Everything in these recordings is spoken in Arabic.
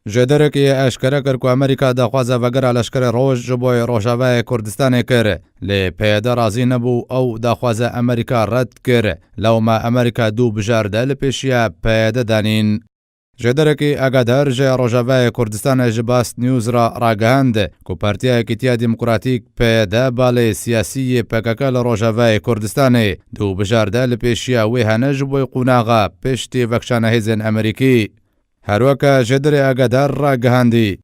جدرکی اشکره کرد که امریکا دخوازه وگر لشکر روش جبوی روشاوه کردستان کرد لی پیدا رازی نبو او دخوازه امریکا رد کرد لو ما امریکا دو بجارده لپیشیا پیدا دانین. جدرکی اگادر جه روشاوه کردستان جباست نیوز را راگهند که پارتیا اکتیا دموکراتیک پیدا بالی سیاسی پککل روشاوه کردستان دو بجارده لپیشیا وی هنج بوی قوناغا پشتی وکشان هیزن امریکی. هروکا جدر اگادر را گهاندی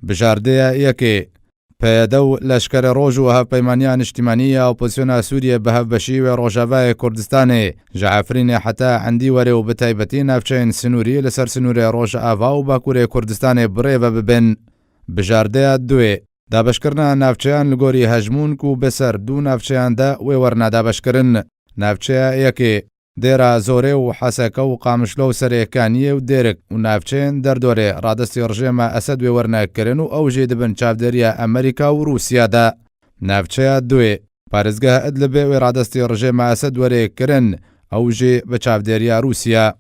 بجارده یکی پیدو لشکر روج و هف پیمانیان اجتماعی اپوزیسیون سوریه به هف بشی و روجاوه کردستان جعفرین حتی عندی وری و بتایبتی نفچین سنوری لسر سنوری روج آوا و باکور کردستان بری و ببن. بجارده دوی دابشکرنا نفچیان لگوری هجمون کو بسر دو نفچیان دا و ورنا دابشکرن نفچیا یکی دیره زوره و حسکه و قامشلو سریکانیه و دیرک و نافچین در دوره رادستی رژیم اسد و ورنه کرن و اوجی دبن چافدریا امریکا و روسیا دا. نافچه دوی پارزگاه ادلبه و رادستی رژیم اسد وره کرن اوجی به چافدریا روسیا.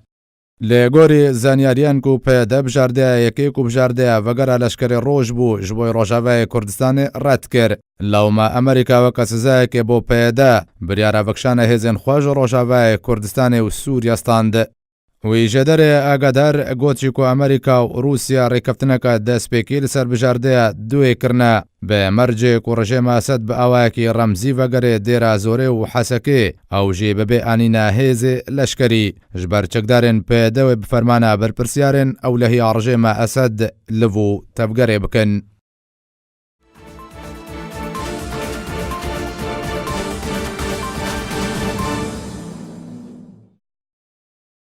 لگوری زانیاریان کو پیدا بجارده یکی کو بجارده وگر لشکر روج بو جبوی روجاوه کردستان رد کر لو ما امریکا و کسزای که بو پیدا بریارا وکشان هزین خواج روجاوه کردستان و سوریستاند. وی جدر اگادر گوچی کو امریکا و روسیا ریکفتنک دست پیکیل سر بجارده دوی کرنا به مرجع کو رژیم اسد به اواکی رمزی وگر دیره زوره و حسکی او جی به انینا هیز لشکری جبر چکدارن پیدا و بفرمانه برپرسیارن او لهی رژیم اسد لفو تفگره بکن.